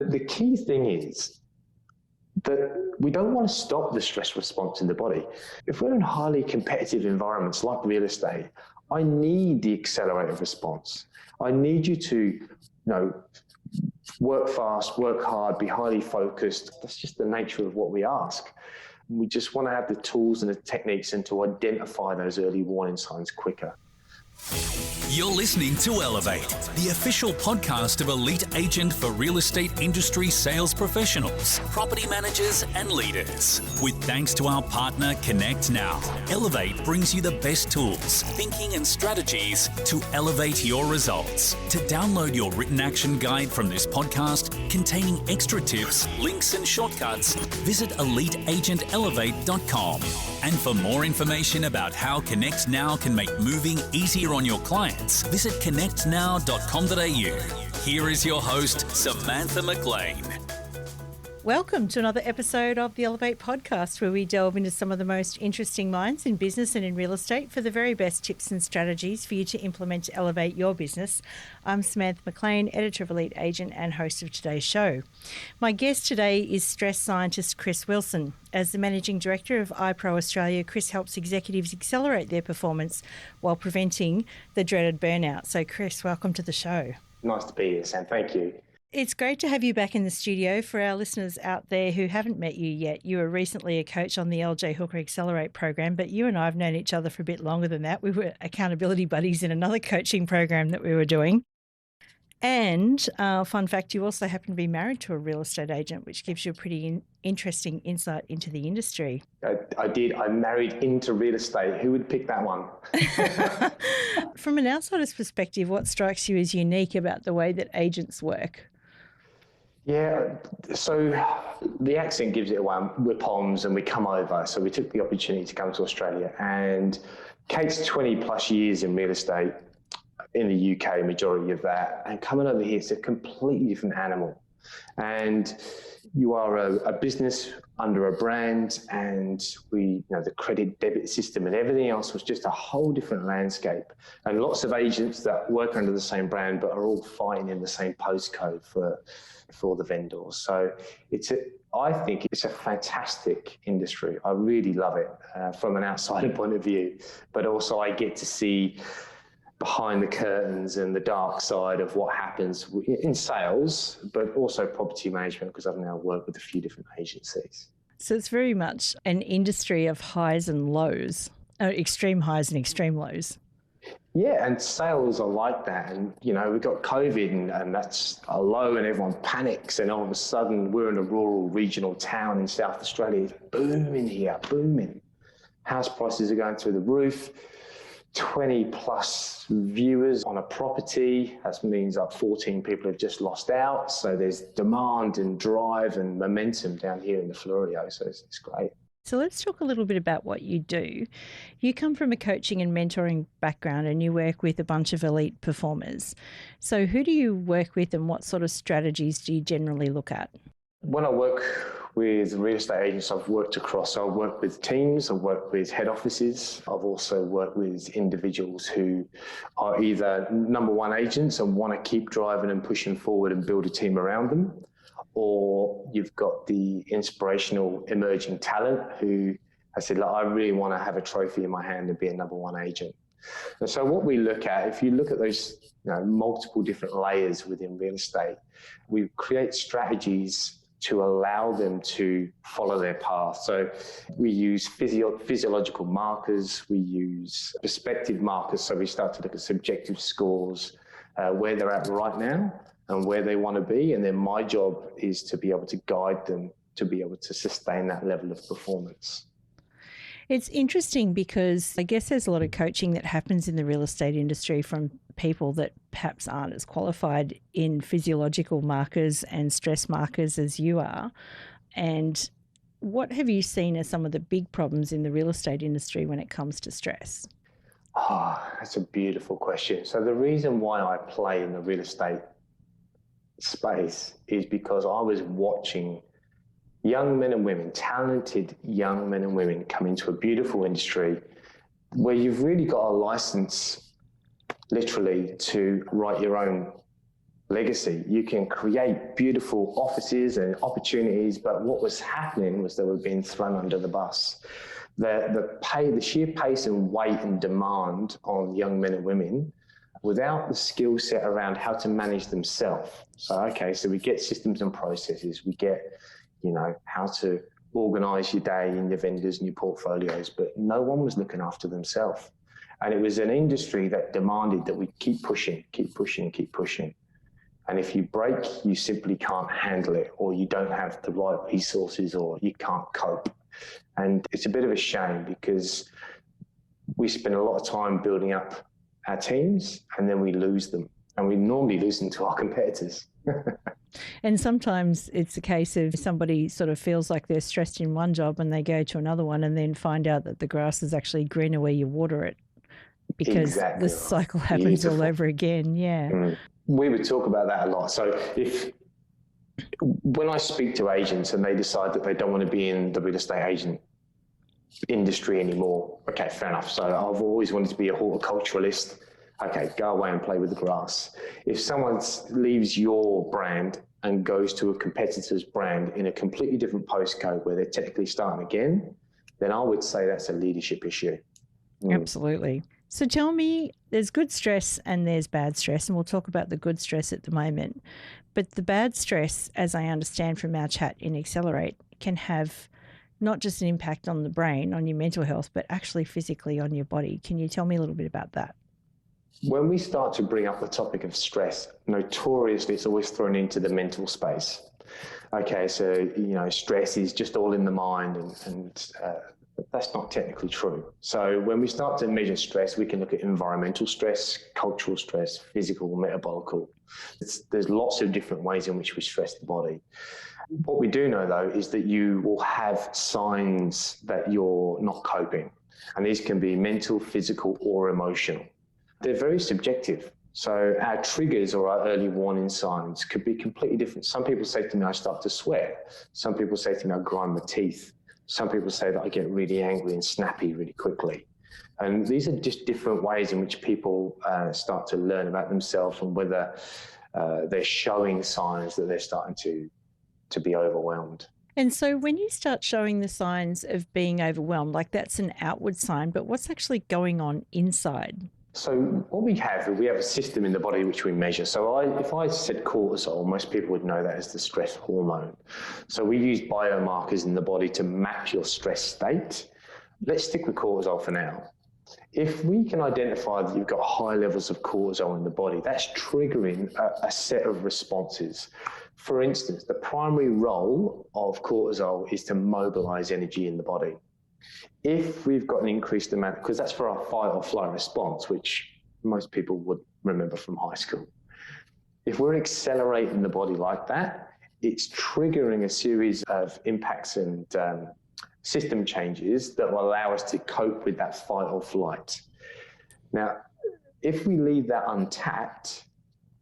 The key thing is that we don't want to stop the stress response in the body. If we're in highly competitive environments like real estate, I need the accelerated response. I need you to, work fast, work hard, be highly focused. That's just the nature of what we ask. We just want to have the tools and the techniques and to identify those early warning signs quicker. You're listening to Elevate, the official podcast of Elite Agent for real estate industry sales professionals, property managers and leaders. With thanks to our partner Connect Now, Elevate brings you the best tools, thinking and strategies to elevate your results. To download your written action guide from this podcast containing extra tips, links and shortcuts, visit eliteagentelevate.com. And for more information about how Connect Now can make moving easier on your clients, visit connectnow.com.au. Here is your host, Samantha McLean. Welcome to another episode of the Elevate podcast, where we delve into some of the most interesting minds in business and in real estate for the very best tips and strategies for you to implement to elevate your business. I'm Samantha McLean, editor of Elite Agent and host of today's show. My guest today is stress scientist Chris Wilson. As the managing director of iPro Australia, Chris helps executives accelerate their performance while preventing the dreaded burnout. So Chris, welcome to the show. Nice to be here, Sam. Thank you. It's great to have you back in the studio. For our listeners out there who haven't met you yet, you were recently a coach on the LJ Hooker Accelerate program, but you and I have known each other for a bit longer than that. We were accountability buddies in another coaching program that we were doing. And fun fact, you also happen to be married to a real estate agent, which gives you a pretty interesting insight into the industry. I did. I married into real estate. Who would pick that one? From an outsider's perspective, what strikes you as unique about the way that agents work? Yeah, so the accent gives it away. We're Poms and we come over. So we took the opportunity to come to Australia, and Kate's 20 plus years in real estate in the UK, majority of that. And coming over here, it's a completely different animal. And you are a business under a brand, and the credit debit system and everything else was just a whole different landscape. And lots of agents that work under the same brand, but are all fighting in the same postcode for the vendors. So I think it's a fantastic industry. I really love it from an outsider point of view, but also I get to see behind the curtains and the dark side of what happens in sales, but also property management, because I've now worked with a few different agencies. So it's very much an industry of highs and lows, extreme highs and extreme lows. Yeah, and sales are like that. And, we've got COVID and that's a low and everyone panics. And all of a sudden we're in a rural regional town in South Australia. It's booming here, booming. House prices are going through the roof. 20 plus viewers on a property. That means like 14 people have just lost out. So there's demand and drive and momentum down here in the Florio. So it's great. So let's talk a little bit about what you do. You come from a coaching and mentoring background and you work with a bunch of elite performers. So who do you work with and what sort of strategies do you generally look at? When I work with real estate agents, I've worked with teams, I've worked with head offices. I've also worked with individuals who are either number one agents and want to keep driving and pushing forward and build a team around them, or you've got the inspirational emerging talent who has said, I really want to have a trophy in my hand and be a number one agent. And so what we look at, if you look at those multiple different layers within real estate, we create strategies to allow them to follow their path. So we use physiological markers, we use perspective markers, so we start to look at subjective scores, where they're at right now and where they want to be, and then my job is to be able to guide them to be able to sustain that level of performance. It's interesting because I guess there's a lot of coaching that happens in the real estate industry from people that perhaps aren't as qualified in physiological markers and stress markers as you are. And what have you seen as some of the big problems in the real estate industry when it comes to stress? That's a beautiful question. So the reason why I play in the real estate space is because I was watching young men and women, talented young men and women, come into a beautiful industry where you've really got a license, literally, to write your own legacy. You can create beautiful offices and opportunities, but what was happening was they were being thrown under the bus. The sheer pace and weight and demand on young men and women without the skill set around how to manage themselves. So we get systems and processes, we get, how to organize your day and your vendors and your portfolios, but no one was looking after themselves. And it was an industry that demanded that we keep pushing. And if you break, you simply can't handle it, or you don't have the right resources, or you can't cope. And it's a bit of a shame because we spend a lot of time building up our teams and then we lose them. And we normally lose them to our competitors. And sometimes it's a case of somebody sort of feels like they're stressed in one job and they go to another one and then find out that the grass is actually greener where you water it, because the cycle happens all over again. Yeah. We would talk about that a lot. So when I speak to agents and they decide that they don't want to be in the real estate agent industry anymore, okay, fair enough. So I've always wanted to be a horticulturalist. Okay, go away and play with the grass. If someone leaves your brand and goes to a competitor's brand in a completely different postcode where they're technically starting again, then I would say that's a leadership issue. Absolutely. So tell me, there's good stress and there's bad stress, and we'll talk about the good stress at the moment. But the bad stress, as I understand from our chat in Accelerate, can have not just an impact on the brain, on your mental health, but actually physically on your body. Can you tell me a little bit about that? When we start to bring up the topic of stress, notoriously it's always thrown into the mental space. Okay, so, stress is just all in the mind, and that's not technically true. So when we start to measure stress, we can look at environmental stress, cultural stress, physical, metabolical. There's lots of different ways in which we stress the body. What we do know, though, is that you will have signs that you're not coping. And these can be mental, physical, or emotional. They're very subjective. So our triggers or our early warning signs could be completely different. Some people say to me, I start to sweat. Some people say to me, I grind my teeth. Some people say that I get really angry and snappy really quickly. And these are just different ways in which people start to learn about themselves and whether they're showing signs that they're starting to be overwhelmed. And so when you start showing the signs of being overwhelmed, like that's an outward sign, but what's actually going on inside? So what we have a system in the body which we measure. So if I said cortisol, most people would know that as the stress hormone. So we use biomarkers in the body to map your stress state. Let's stick with cortisol for now. If we can identify that you've got high levels of cortisol in the body, that's triggering a set of responses. For instance, the primary role of cortisol is to mobilize energy in the body. If we've got an increased amount, because that's for our fight or flight response, which most people would remember from high school. If we're accelerating the body like that, it's triggering a series of impacts and system changes that will allow us to cope with that fight or flight. Now, if we leave that untapped,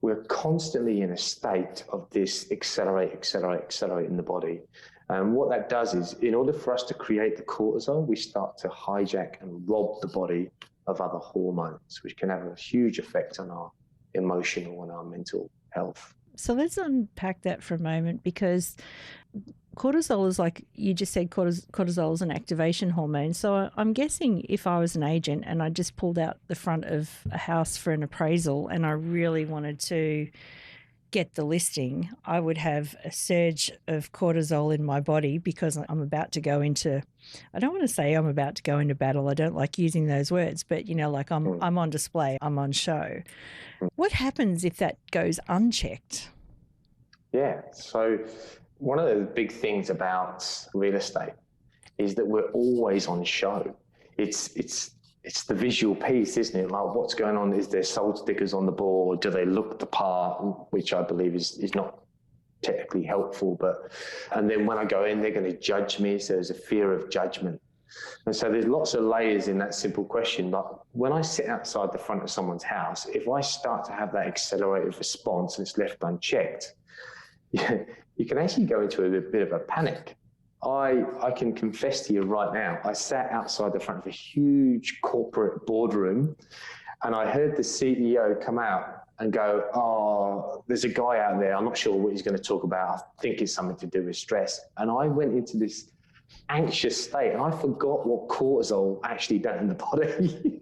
we're constantly in a state of this accelerate in the body. And what that does is, in order for us to create the cortisol, we start to hijack and rob the body of other hormones, which can have a huge effect on our emotional and our mental health. So let's unpack that for a moment, because cortisol is, like you just said, cortisol is an activation hormone. So I'm guessing if I was an agent and I just pulled out the front of a house for an appraisal and I really wanted to get the listing, I would have a surge of cortisol in my body because I'm about to go into, I don't want to say I'm about to go into battle. I don't like using those words, but like I'm on display, I'm on show. What happens if that goes unchecked? Yeah. So one of the big things about real estate is that we're always on show. It's the visual piece, isn't it? Like, what's going on? Is there sold stickers on the board? Do they look the part? Which I believe is not technically helpful. And then when I go in, they're going to judge me. So there's a fear of judgment. And so there's lots of layers in that simple question. But when I sit outside the front of someone's house, if I start to have that accelerated response and it's left unchecked, you can actually go into a bit of a panic. I can confess to you right now, I sat outside the front of a huge corporate boardroom and I heard the CEO come out and go, oh, there's a guy out there, I'm not sure what he's going to talk about. I think it's something to do with stress. And I went into this anxious state and I forgot what cortisol actually done in the body.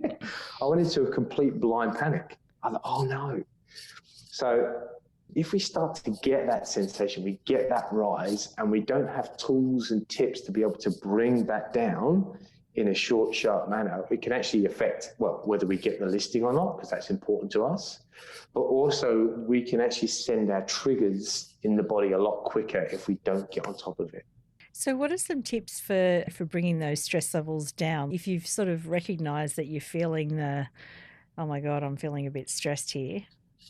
I went into a complete blind panic. I thought, oh no. So if we start to get that sensation, we get that rise, and we don't have tools and tips to be able to bring that down in a short, sharp manner, it can actually affect, well, whether we get the listing or not, because that's important to us. But also we can actually send our triggers in the body a lot quicker if we don't get on top of it. So what are some tips for bringing those stress levels down? If you've sort of recognized that you're feeling oh my God, I'm feeling a bit stressed here,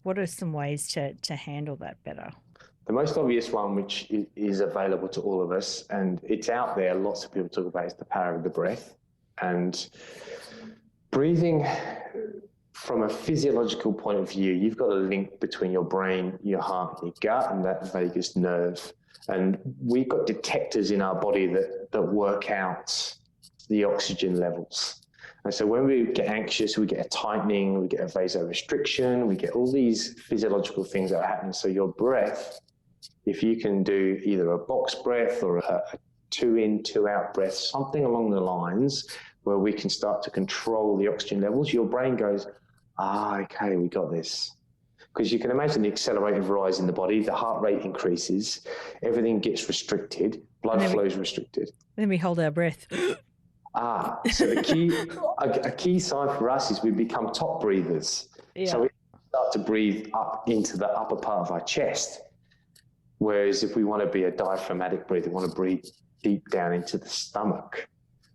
what are some ways to handle that better? The most obvious one, which is available to all of us, and it's out there, lots of people talk about, is the power of the breath. And breathing, from a physiological point of view, you've got a link between your brain, your heart, and your gut, and that vagus nerve. And we've got detectors in our body that work out the oxygen levels. And so when we get anxious, we get a tightening, we get a vasorestriction, we get all these physiological things that are happening. So your breath, if you can do either a box breath or a 2 in, 2 out breath, something along the lines where we can start to control the oxygen levels, your brain goes, okay, we got this. Because you can imagine the accelerated rise in the body, the heart rate increases, everything gets restricted, blood flow is restricted. Then we hold our breath. So a key sign for us is we become top breathers. Yeah. So we start to breathe up into the upper part of our chest. Whereas if we want to be a diaphragmatic breather, we want to breathe deep down into the stomach.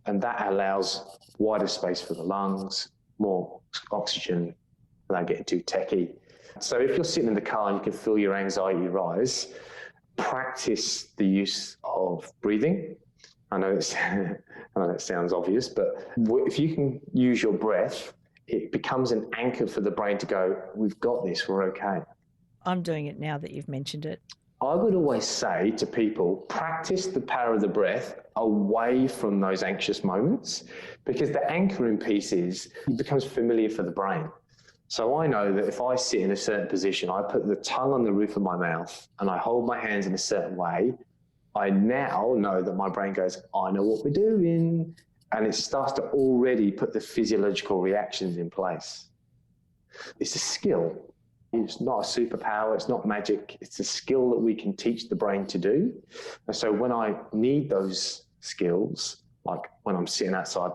And that allows wider space for the lungs, more oxygen, without getting too techie. So if you're sitting in the car and you can feel your anxiety rise, practice the use of breathing. I know that sounds obvious, but if you can use your breath, it becomes an anchor for the brain to go, we've got this, we're okay. I'm doing it now that you've mentioned it. I would always say to people, practice the power of the breath away from those anxious moments, because the anchoring piece it becomes familiar for the brain. So I know that if I sit in a certain position, I put the tongue on the roof of my mouth and I hold my hands in a certain way, I now know that my brain goes, I know what we're doing. And it starts to already put the physiological reactions in place. It's a skill. It's not a superpower. It's not magic. It's a skill that we can teach the brain to do. And so when I need those skills, like when I'm sitting outside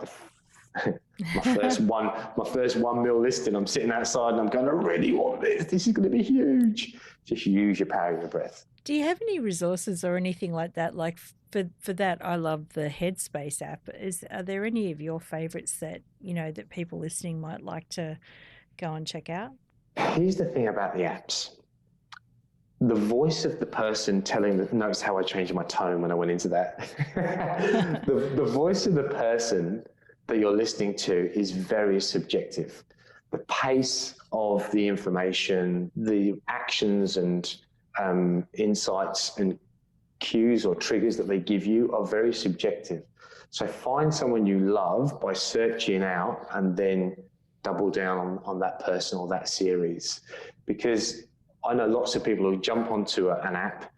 my first 1 mil listing, I'm sitting outside and I'm going, I really want this. This is going to be huge. Just use your power of your breath. Do you have any resources or anything like that? Like for that, I love the Headspace app. Are there any of your favorites that, that people listening might like to go and check out? Here's the thing about the apps. The voice of the person notice how I changed my tone when I went into that. The voice of the person that you're listening to is very subjective. The pace of the information, the actions and insights and cues or triggers that they give you are very subjective. So find someone you love by searching out and then double down on that person or that series. Because I know lots of people who jump onto an app,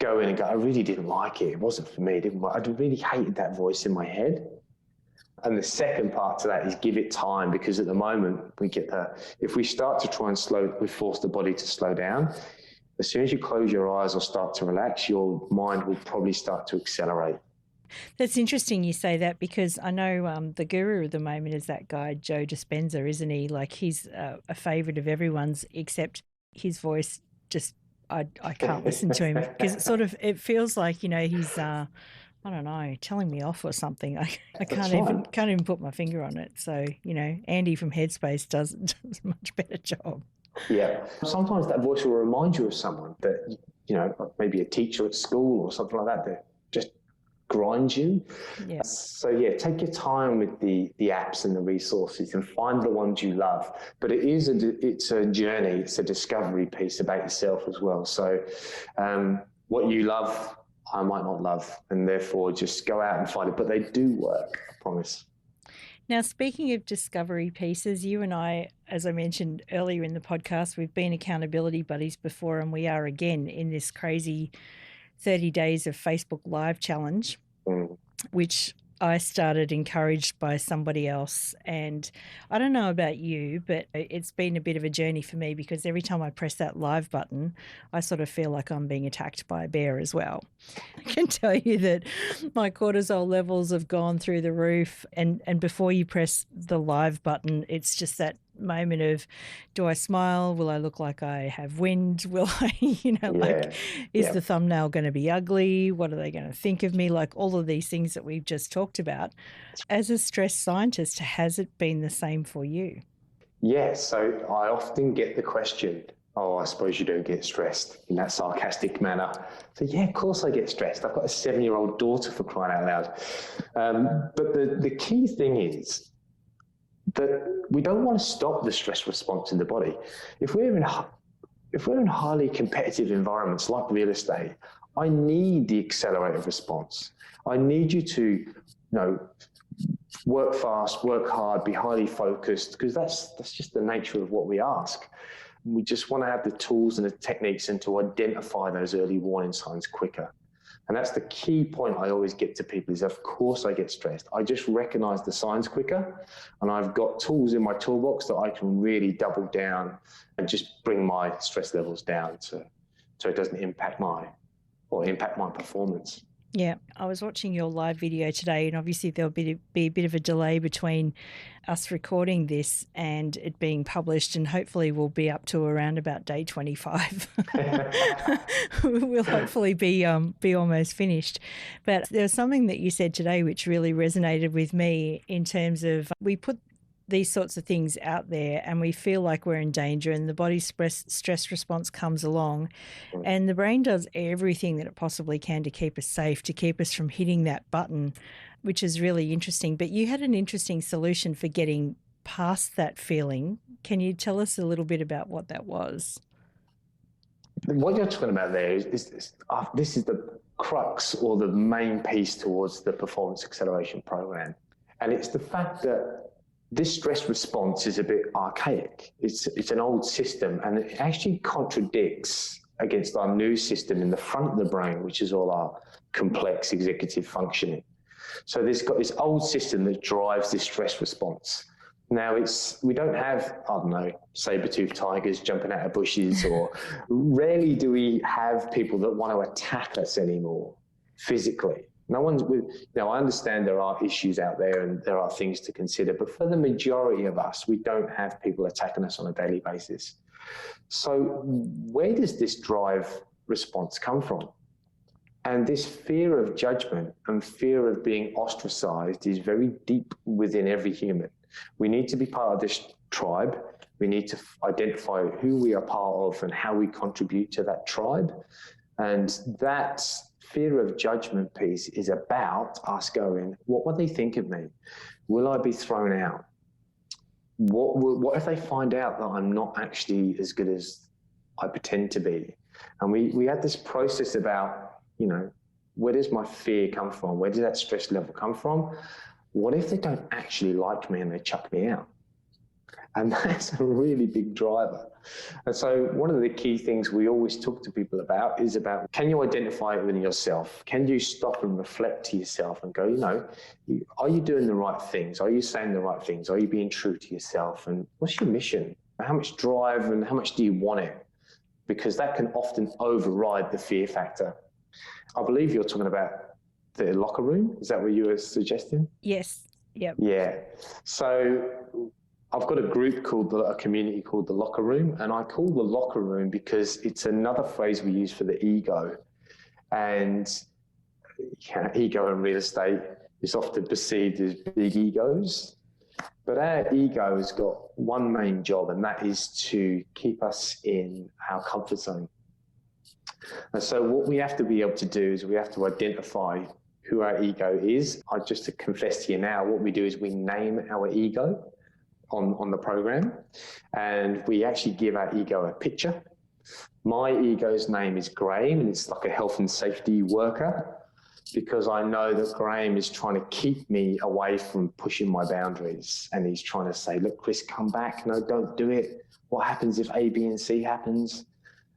go in and go, I really didn't like it. It wasn't for me. I really hated that voice in my head. And the second part to that is give it time, because at the moment if we start to try and we force the body to slow down. As soon as you close your eyes or start to relax, your mind will probably start to accelerate. That's interesting you say that, because I know the guru of the moment is that guy, Joe Dispenza, isn't he? Like he's a favourite of everyone's, except his voice just, I can't listen to him because it feels like, he's, I don't know, telling me off or something. I can't even put my finger on it. So, Andy from Headspace does a much better job. Yeah. Sometimes that voice will remind you of someone that, maybe a teacher at school or something like that just grinds you. Yeah. So take your time with the apps and the resources and find the ones you love. But it's a journey. It's a discovery piece about yourself as well. So what you love, I might not love, and therefore just go out and find it. But they do work, I promise. Now, speaking of discovery pieces, you and I, as I mentioned earlier in the podcast, we've been accountability buddies before, and we are again in this crazy 30 days of Facebook Live challenge, which I started encouraged by somebody else. And I don't know about you, but it's been a bit of a journey for me, because every time I press that live button, I sort of feel like I'm being attacked by a bear as well. I can tell you that my cortisol levels have gone through the roof. And before you press the live button, it's just that moment of, do I smile? Will I look like I have wind? Will I, is the thumbnail going to be ugly? What are they going to think of me? Like all of these things that we've just talked about. As a stress scientist, has it been the same for you? Yes. So I often get the question, oh, I suppose you don't get stressed, in that sarcastic manner. So yeah, of course I get stressed. I've got a 7-year-old daughter, for crying out loud. But the key thing is that we don't want to stop the stress response in the body. If we're in highly competitive environments like real estate, I need the accelerated response. I need you to, work fast, work hard, be highly focused, because that's just the nature of what we ask. We just want to have the tools and the techniques and to identify those early warning signs quicker. And that's the key point I always get to people is, of course I get stressed. I just recognize the signs quicker, and I've got tools in my toolbox that I can really double down and just bring my stress levels down so it doesn't impact my performance. Yeah, I was watching your live video today, and obviously there'll be a bit of a delay between us recording this and it being published, and hopefully we'll be up to around about day 25. We'll hopefully be almost finished. But there was something that you said today which really resonated with me, in terms of, we put these sorts of things out there and we feel like we're in danger, and the body's stress response comes along, and the brain does everything that it possibly can to keep us safe, to keep us from hitting that button, which is really interesting. But you had an interesting solution for getting past that feeling. Can you tell us a little bit about what that was? What you're talking about there is this is the crux, or the main piece towards the performance acceleration program. And it's the fact that this stress response is a bit archaic. It's an old system, and it actually contradicts against our new system in the front of the brain, which is all our complex executive functioning. So there's got this old system that drives this stress response. Now we don't have, saber-toothed tigers jumping out of bushes, or rarely do we have people that want to attack us anymore physically. No one's with, I understand there are issues out there and there are things to consider, but for the majority of us, we don't have people attacking us on a daily basis. So where does this drive response come from? And this fear of judgment and fear of being ostracized is very deep within every human. We need to be part of this tribe. We need to identify who we are part of and how we contribute to that tribe. And that fear of judgment piece is about us going, what will they think of me? Will I be thrown out? What if they find out that I'm not actually as good as I pretend to be? And we had this process about, where does my fear come from? Where does that stress level come from? What if they don't actually like me and they chuck me out? And that's a really big driver. And so one of the key things we always talk to people about is about, can you identify it within yourself? Can you stop and reflect to yourself and go, are you doing the right things? Are you saying the right things? Are you being true to yourself? And what's your mission? How much drive and how much do you want it? Because that can often override the fear factor. I believe you're talking about the locker room. Is that what you were suggesting? Yes. Yep. Yeah. So I've got a community called the locker room, and I call the locker room because it's another phrase we use for the ego. And ego in real estate is often perceived as big egos, but our ego has got one main job, and that is to keep us in our comfort zone. And so what we have to be able to do is we have to identify who our ego is. Just to confess to you now, what we do is we name our ego on the program, and we actually give our ego a picture. My ego's name is Graham, and it's like a health and safety worker. because I know that Graham is trying to keep me away from pushing my boundaries. And he's trying to say, look, Chris, come back. No, don't do it. What happens if A, B, and C happens?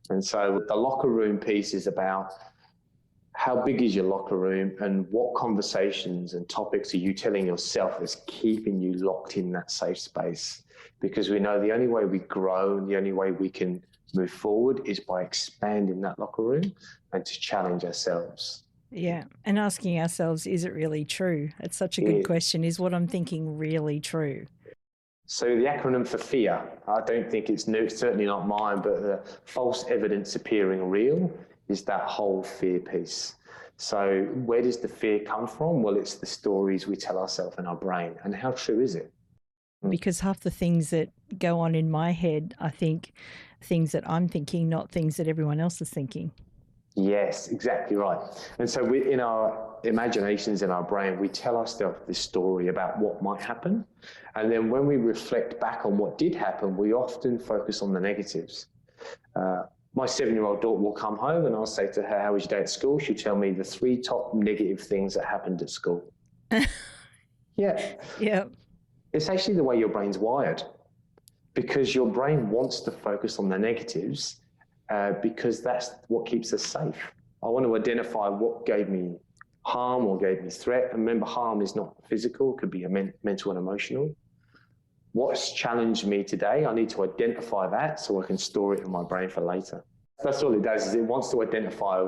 And so the locker room piece is about how big is your locker room and what conversations and topics are you telling yourself that's keeping you locked in that safe space? Because we know the only way we grow and the only way we can move forward is by expanding that locker room and to challenge ourselves. Yeah. And asking ourselves, is it really true? It's such a good question. Is what I'm thinking really true? So the acronym for fear, I don't think it's new, it's certainly not mine, but the false evidence appearing real is that whole fear piece. So where does the fear come from? Well, it's the stories we tell ourselves in our brain. And how true is it? Because half the things that go on in my head, I think things that I'm thinking, not things that everyone else is thinking. Yes, exactly right. And so in our imaginations in our brain, we tell ourselves this story about what might happen. And then when we reflect back on what did happen, we often focus on the negatives. My 7-year-old daughter will come home and I'll say to her, how was your day at school? She'll tell me the 3 top negative things that happened at school. Yeah. Yeah. It's actually the way your brain's wired, because your brain wants to focus on the negatives because that's what keeps us safe. I want to identify what gave me harm or gave me threat. And remember, harm is not physical, it could be mental and emotional. What's challenged me today, I need to identify that so I can store it in my brain for later. That's all it does, is it wants to identify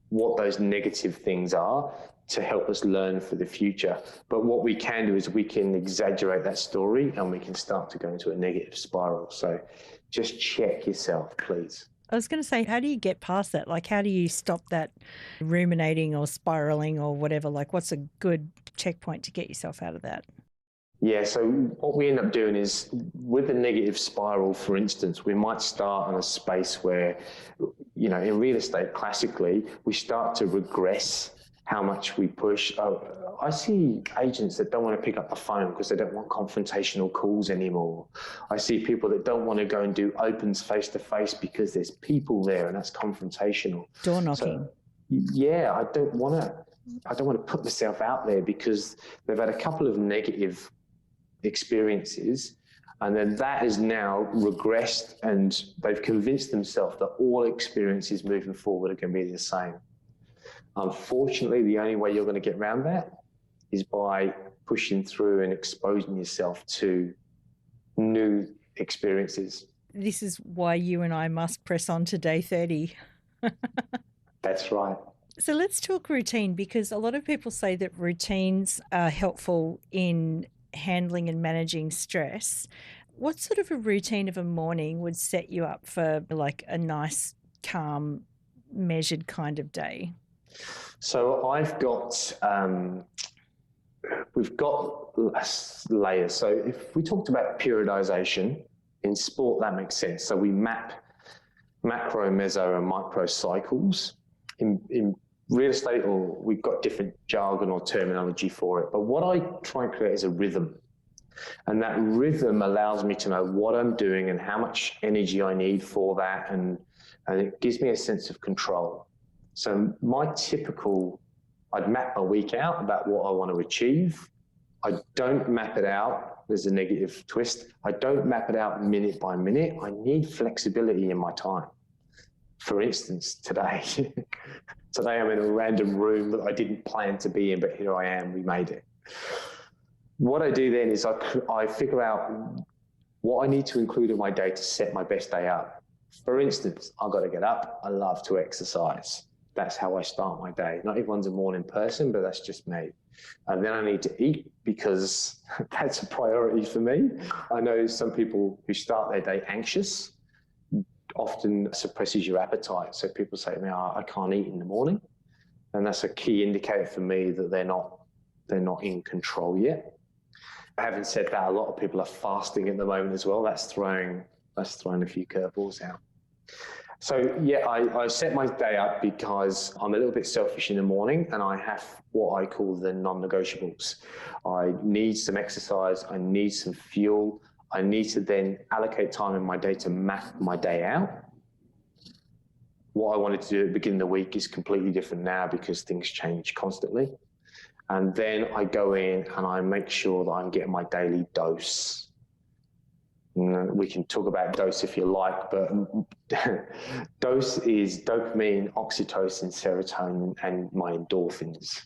what those negative things are to help us learn for the future. But what we can do is we can exaggerate that story and we can start to go into a negative spiral. So just check yourself, please. I was going to say, how do you get past that? Like, how do you stop that ruminating or spiraling or whatever? Like, what's a good checkpoint to get yourself out of that? Yeah, so what we end up doing is with a negative spiral, for instance, we might start in a space where, you know, in real estate, classically, we start to regress how much we push. I see agents that don't want to pick up the phone because they don't want confrontational calls anymore. I see people that don't want to go and do opens face to face because there's people there and that's confrontational. Door knocking. So, yeah, I don't want to put myself out there because they've had a couple of negative experiences and then that is now regressed and they've convinced themselves that all experiences moving forward are going to be the same. Unfortunately, the only way you're going to get around that is by pushing through and exposing yourself to new experiences. This is why you and I must press on to day 30. That's right. So let's talk routine, because a lot of people say that routines are helpful in handling and managing stress. What sort of a routine of a morning would set you up for like a nice, calm, measured kind of day? So I've got, we've got layers. So if we talked about periodization in sport, that makes sense. So we map macro, meso, and micro cycles. In real estate, or we've got different jargon or terminology for it. But what I try and create is a rhythm. And that rhythm allows me to know what I'm doing and how much energy I need for that. And it gives me a sense of control. So my typical, I'd map my week out about what I want to achieve. I don't map it out. There's a negative twist. I don't map it out minute by minute. I need flexibility in my time. For instance, today I'm in a random room that I didn't plan to be in, but here I am, we made it. What I do then is I figure out what I need to include in my day to set my best day up. For instance, I've got to get up. I love to exercise. That's how I start my day. Not everyone's a morning person, but that's just me. And then I need to eat because that's a priority for me. I know some people who start their day anxious often suppresses your appetite. So people say to me, I can't eat in the morning. And that's a key indicator for me that they're not in control yet. Having said that, a lot of people are fasting at the moment as well. That's throwing a few curveballs out. So yeah, I set my day up because I'm a little bit selfish in the morning and I have what I call the non-negotiables. I need some exercise, I need some fuel, I need to then allocate time in my day to map my day out. what I wanted to do at the beginning of the week is completely different now because things change constantly. And then I go in and I make sure that I'm getting my daily dose. We can talk about dose if you like, but dose is dopamine, oxytocin, serotonin, and my endorphins.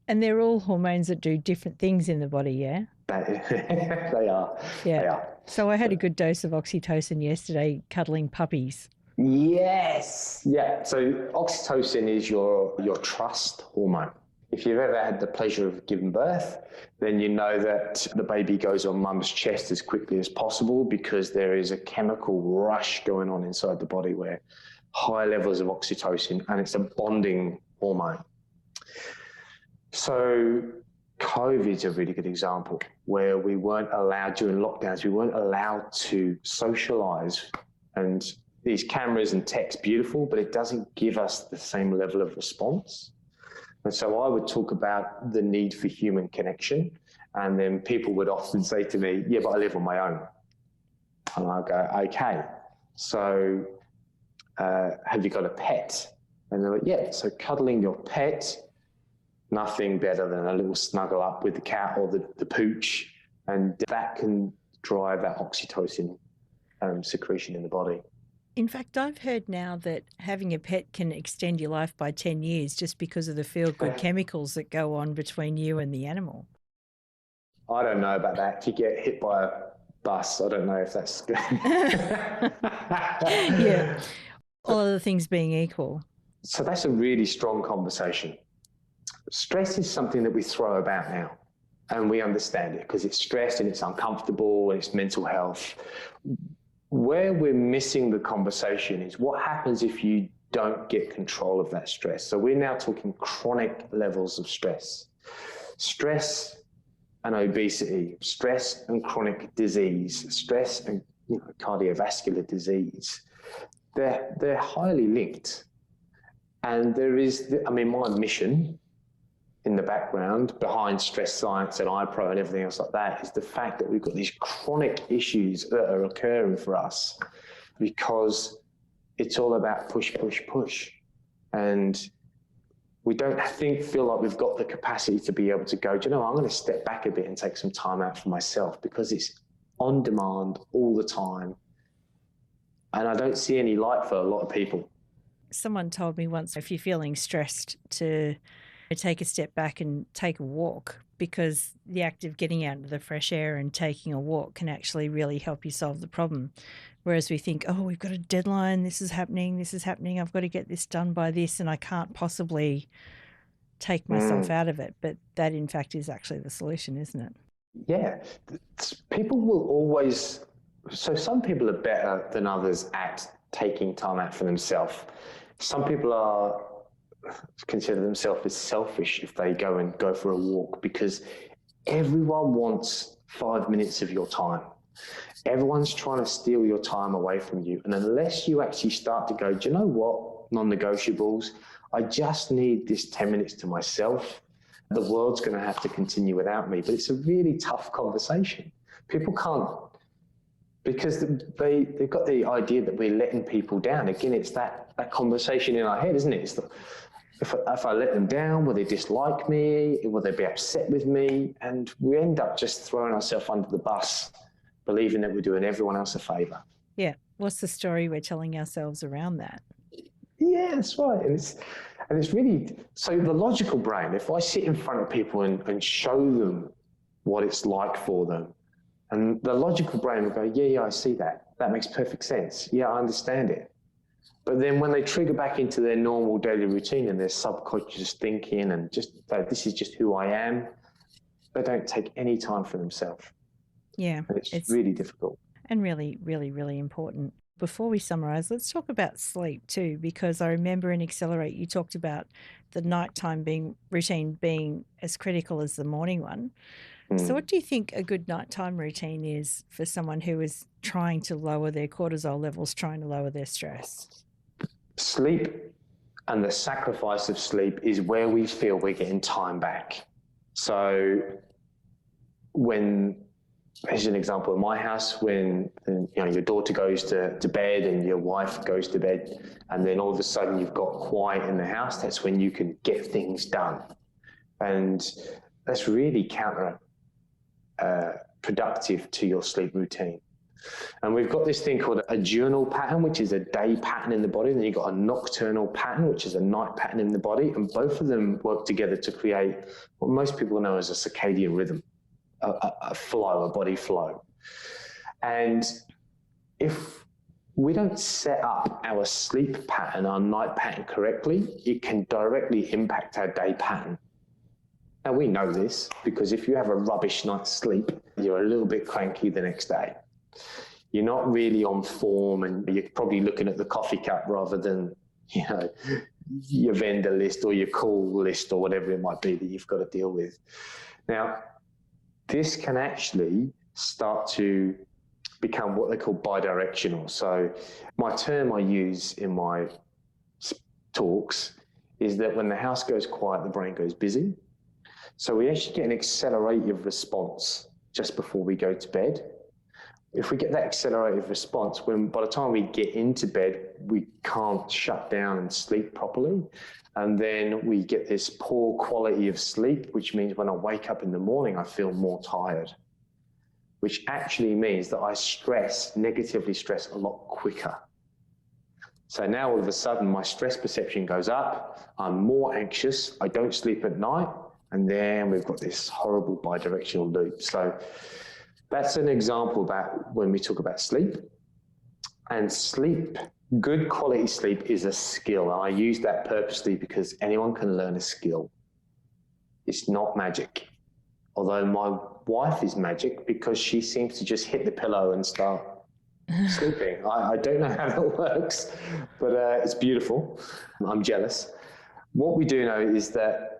And they're all hormones that do different things in the body, yeah? They are. Yeah. They are. So I had a good dose of oxytocin yesterday cuddling puppies. Yes. Yeah. So oxytocin is your trust hormone. If you've ever had the pleasure of giving birth, then you know that the baby goes on mum's chest as quickly as possible because there is a chemical rush going on inside the body where high levels of oxytocin, and it's a bonding hormone. So COVID is a really good example where we weren't allowed, during lockdowns, we weren't allowed to socialize. And these cameras and tech's beautiful, but it doesn't give us the same level of response. And so I would talk about the need for human connection. And then people would often say to me, yeah, but I live on my own. And I'll go, okay, so have you got a pet? And they're like, yeah, so cuddling your pet, nothing better than a little snuggle up with the cat or the pooch. And that can drive that oxytocin secretion in the body. In fact, I've heard now that having a pet can extend your life by 10 years just because of the feel-good chemicals that go on between you and the animal. I don't know about that. If you get hit by a bus, I don't know if that's good. Yeah, all other things being equal. So that's a really strong conversation. Stress is something that we throw about now, and we understand it because it's stress and it's uncomfortable and it's mental health. Where we're missing the conversation is what happens if you don't get control of that stress. So we're now talking chronic levels of stress. Stress and obesity, stress and chronic disease, stress and cardiovascular disease. They're highly linked. And there is, my mission in the background behind stress science and iPro and everything else like that is the fact that we've got these chronic issues that are occurring for us because it's all about push, push, push. And we don't feel like we've got the capacity to be able to go, do you know, I'm going to step back a bit and take some time out for myself because it's on demand all the time. And I don't see any light for a lot of people. Someone told me once, if you're feeling stressed, to take a step back and take a walk because the act of getting out into the fresh air and taking a walk can actually really help you solve the problem. Whereas we think, oh, we've got a deadline, this is happening, I've got to get this done by this and I can't possibly take myself out of it. But that, in fact, is actually the solution, isn't it? Yeah. People will always... So some people are better than others at taking time out for themselves. Some people consider themselves as selfish if they go for a walk because everyone wants 5 minutes of your time. Everyone's trying to steal your time away from you. And unless you actually start to go, do you know what, non-negotiables, I just need this 10 minutes to myself. The world's going to have to continue without me. But it's a really tough conversation. People can't, because they've got the idea that we're letting people down. Again, it's that conversation in our head, isn't it? It's the, if I let them down, will they dislike me? Will they be upset with me? And we end up just throwing ourselves under the bus, believing that we're doing everyone else a favour. Yeah. What's the story we're telling ourselves around that? Yeah, that's right. And it's really, so the logical brain, if I sit in front of people and show them what it's like for them, and the logical brain will go, yeah, I see that. That makes perfect sense. Yeah, I understand it. But then when they trigger back into their normal daily routine and their subconscious thinking and just, this is just who I am, they don't take any time for themselves. Yeah. And it's really difficult. And really, really, really important. Before we summarise, let's talk about sleep too, because I remember in Accelerate you talked about the nighttime routine being as critical as the morning one. So what do you think a good nighttime routine is for someone who is trying to lower their cortisol levels, trying to lower their stress? Sleep and the sacrifice of sleep is where we feel we're getting time back. So when Here's an example in my house when your daughter goes to bed and your wife goes to bed, and then all of a sudden you've got quiet in the house. That's when you can get things done, and that's really productive to your sleep routine. And we've got this thing called a diurnal pattern, which is a day pattern in the body, and then you've got a nocturnal pattern, which is a night pattern in the body, and both of them work together to create what most people know as a circadian rhythm. A flow, a body flow. And if we don't set up our sleep pattern, our night pattern correctly, it can directly impact our day pattern. Now, we know this because if you have a rubbish night's sleep, you're a little bit cranky the next day. You're not really on form, and you're probably looking at the coffee cup rather than, your vendor list or your call list or whatever it might be that you've got to deal with. Now, this can actually start to become what they call bidirectional. So my term I use in my talks is that when the house goes quiet, the brain goes busy. So we actually get an accelerative response just before we go to bed. If we get that accelerative response, when by the time we get into bed, we can't shut down and sleep properly. And then we get this poor quality of sleep, which means when I wake up in the morning, I feel more tired, which actually means that I negatively stress a lot quicker. So now all of a sudden my stress perception goes up, I'm more anxious, I don't sleep at night, and then we've got this horrible bidirectional loop. So that's an example about when we talk about sleep. And sleep, good quality sleep is a skill. And I use that purposely because anyone can learn a skill. It's not magic. Although my wife is magic because she seems to just hit the pillow and start sleeping. I don't know how that works, but it's beautiful. I'm jealous. What we do know is that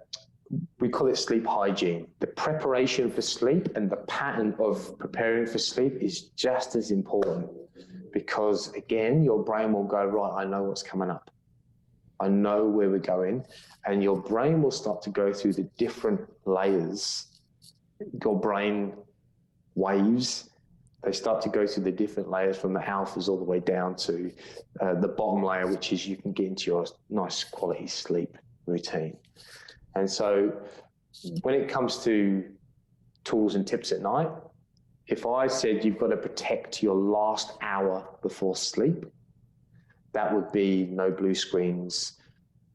we call it sleep hygiene. The preparation for sleep and the pattern of preparing for sleep is just as important. Because again, your brain will go, right, I know what's coming up. I know where we're going. And your brain will start to go through the different layers. Your brain waves, they start to go through the different layers from the alphas all the way down to the bottom layer, which is you can get into your nice quality sleep routine. And so when it comes to tools and tips at night, if I said you've got to protect your last hour before sleep, that would be no blue screens,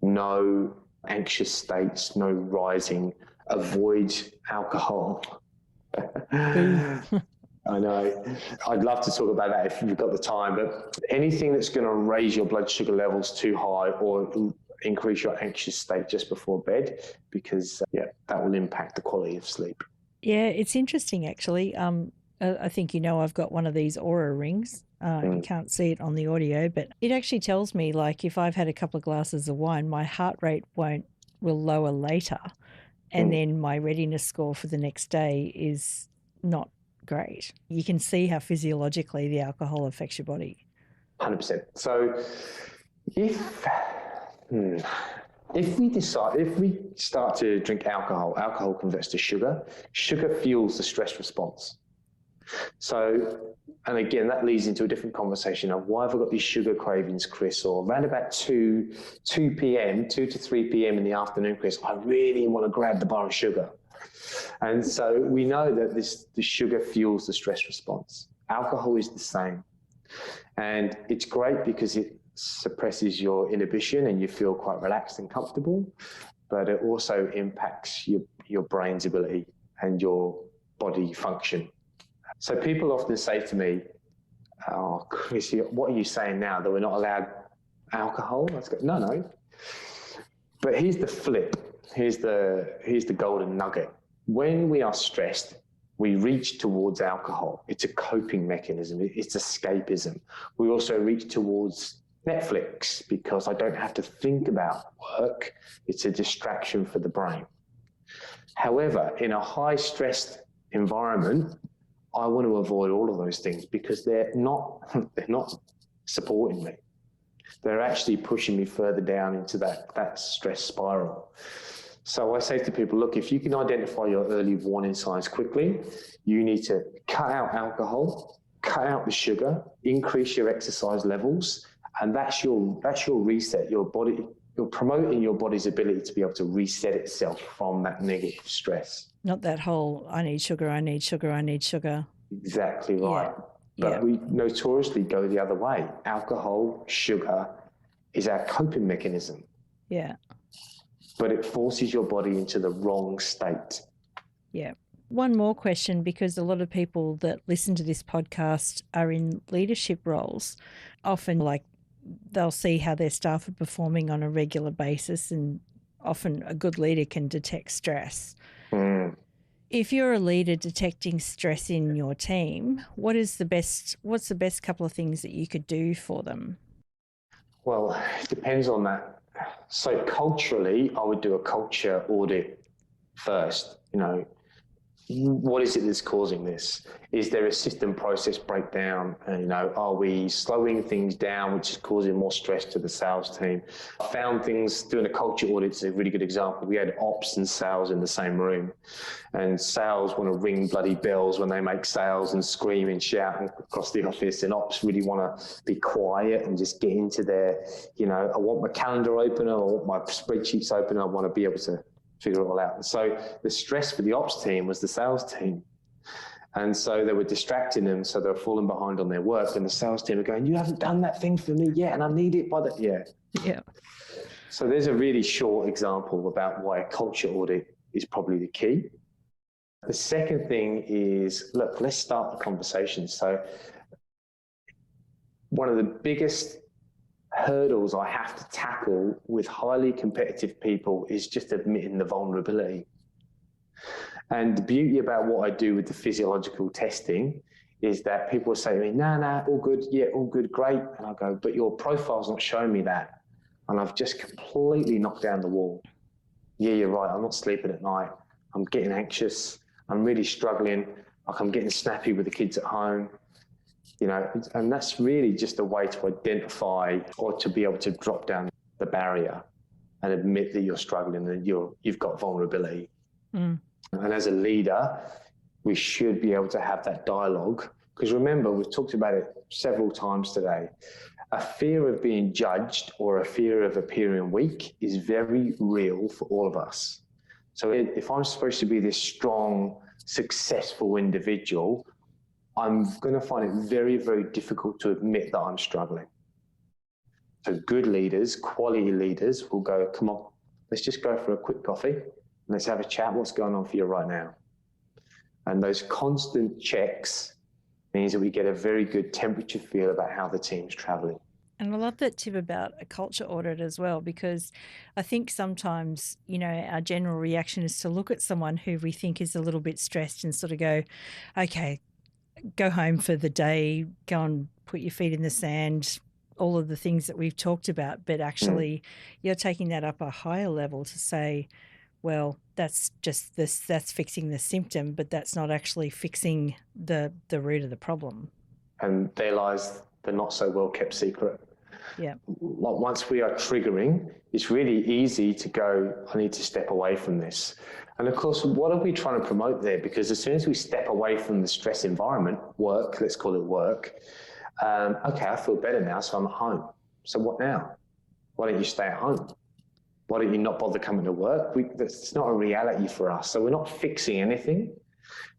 no anxious states, no rising, avoid alcohol. I know. I'd love to talk about that if you've got the time, but anything that's going to raise your blood sugar levels too high or increase your anxious state just before bed, because that will impact the quality of sleep. Yeah, it's interesting actually. I think I've got one of these Aura rings. You can't see it on the audio, but it actually tells me, like, if I've had a couple of glasses of wine, my heart rate will lower later, and then my readiness score for the next day is not great. You can see how physiologically the alcohol affects your body. 100%. So if we start to drink alcohol converts to sugar. Sugar fuels the stress response. So, and again, that leads into a different conversation of why have I got these sugar cravings, Chris, or around about 2 to 3 p.m. in the afternoon, Chris, I really want to grab the bar of sugar. And so we know that the sugar fuels the stress response. Alcohol is the same. And it's great because it suppresses your inhibition and you feel quite relaxed and comfortable, but it also impacts your brain's ability and your body function. So people often say to me, oh, Chris, what are you saying now, that we're not allowed alcohol? I go, no. But here's the flip. Here's the golden nugget. When we are stressed, we reach towards alcohol. It's a coping mechanism. It's escapism. We also reach towards Netflix because I don't have to think about work. It's a distraction for the brain. However, in a high-stressed environment, I want to avoid all of those things because they're not supporting me. They're actually pushing me further down into that stress spiral. So I say to people, look, if you can identify your early warning signs quickly, you need to cut out alcohol, cut out the sugar, increase your exercise levels, and that's your reset. Your body, you're promoting your body's ability to be able to reset itself from that negative stress. Not that whole, I need sugar, I need sugar, I need sugar. Exactly right. Yeah. But we notoriously go the other way. Alcohol, sugar is our coping mechanism. Yeah. But it forces your body into the wrong state. Yeah. One more question, because a lot of people that listen to this podcast are in leadership roles. Often, like, they'll see how their staff are performing on a regular basis, and often a good leader can detect stress. If you're a leader detecting stress in your team, what's the best couple of things that you could do for them? Well, it depends on that. So culturally, I would do a culture audit first. What is it that's causing this? Is there a system process breakdown? Are we slowing things down, which is causing more stress to the sales team? I found things doing a culture audit is a really good example. We had ops and sales in the same room, and sales want to ring bloody bells when they make sales and scream and shout across the office, and ops really want to be quiet and just get into their, I want my calendar open, I want my spreadsheets open, I want to be able to figure it all out. And so the stress for the ops team was the sales team. And so they were distracting them, so they were falling behind on their work. And the sales team were going, you haven't done that thing for me yet, and I need it by the... Yeah. So there's a really short example about why a culture audit is probably the key. The second thing is, look, let's start the conversation. So one of the biggest hurdles I have to tackle with highly competitive people is just admitting the vulnerability. And the beauty about what I do with the physiological testing is that people say to me, nah, all good, yeah, all good, great. And I go, but your profile's not showing me that. And I've just completely knocked down the wall. Yeah, you're right, I'm not sleeping at night. I'm getting anxious. I'm really struggling. Like, I'm getting snappy with the kids at home. And that's really just a way to identify or to be able to drop down the barrier and admit that you're struggling and you've got vulnerability. And as a leader, we should be able to have that dialogue, because remember, we've talked about it several times today. A fear of being judged or a fear of appearing weak is very real for all of us. So if I'm supposed to be this strong, successful individual, I'm going to find it very, very difficult to admit that I'm struggling. So good leaders, quality leaders will go, come on, let's just go for a quick coffee and let's have a chat. What's going on for you right now? And those constant checks means that we get a very good temperature feel about how the team's traveling. And I love that tip about a culture audit as well, because I think sometimes, our general reaction is to look at someone who we think is a little bit stressed and sort of go, okay, go home for the day, go and put your feet in the sand, all of the things that we've talked about. But actually, you're taking that up a higher level to say, well, that's just this, that's fixing the symptom, but that's not actually fixing the root of the problem. And there lies the not so well kept secret. Yeah. Like, once we are triggering, it's really easy to go, I need to step away from this. And of course, what are we trying to promote there? Because as soon as we step away from the stress environment, work, let's call it work, okay, I feel better now, so I'm at home. So what now? Why don't you stay at home? Why don't you not bother coming to work? That's not a reality for us. So we're not fixing anything.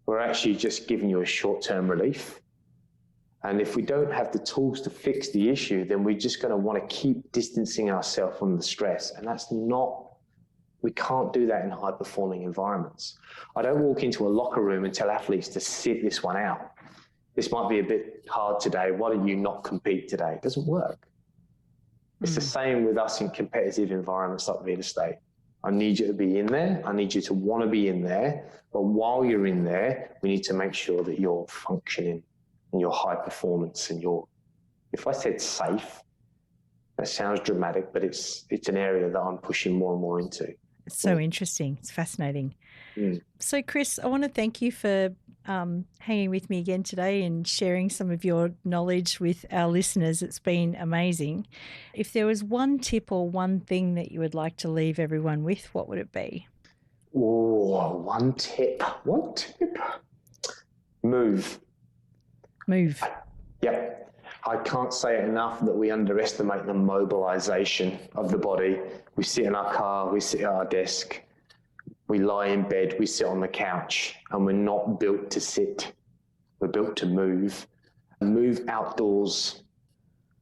We're actually just giving you a short-term relief. And if we don't have the tools to fix the issue, then we're just going to want to keep distancing ourselves from the stress. And that's not, we can't do that in high-performing environments. I don't walk into a locker room and tell athletes to sit this one out. This might be a bit hard today. Why don't you not compete today? It doesn't work. It's the same with us in competitive environments like real estate. I need you to be in there. I need you to want to be in there. But while you're in there, we need to make sure that you're functioning and your high performance and your, if I said safe, that sounds dramatic, but it's an area that I'm pushing more and more into. It's so interesting. It's fascinating. So, Chris, I want to thank you for hanging with me again today and sharing some of your knowledge with our listeners. It's been amazing. If there was one tip or one thing that you would like to leave everyone with, what would it be? Oh, one tip. Move. Yep. I can't say it enough that we underestimate the mobilization of the body. We sit in our car, we sit at our desk, we lie in bed, we sit on the couch, and we're not built to sit. We're built to move. Move outdoors.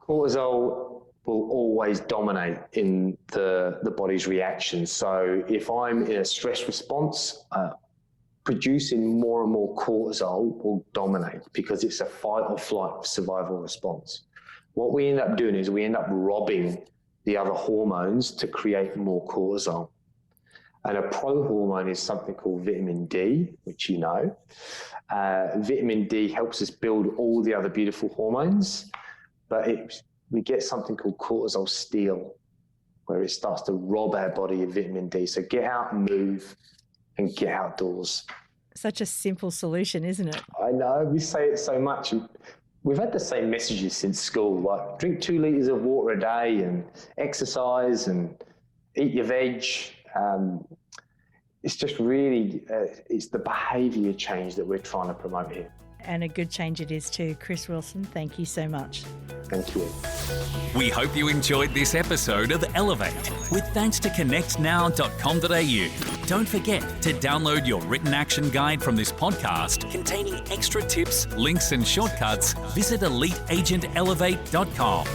Cortisol will always dominate in the body's reaction. So if I'm in a stress response, producing more and more cortisol will dominate because it's a fight or flight survival response. What we end up doing is we end up robbing the other hormones to create more cortisol. And a pro-hormone is something called vitamin D, which you know. Vitamin D helps us build all the other beautiful hormones, but we get something called cortisol steal, where it starts to rob our body of vitamin D. So get out and move and get outdoors. Such a simple solution, isn't it? I know, we say it so much. We've had the same messages since school, like drink 2 litres of water a day and exercise and eat your veg. It's just really, it's the behaviour change that we're trying to promote here. And a good change it is too. Chris Wilson, thank you so much. Thank you. We hope you enjoyed this episode of Elevate with thanks to connectnow.com.au. Don't forget to download your written action guide from this podcast containing extra tips, links and shortcuts. Visit eliteagentelevate.com.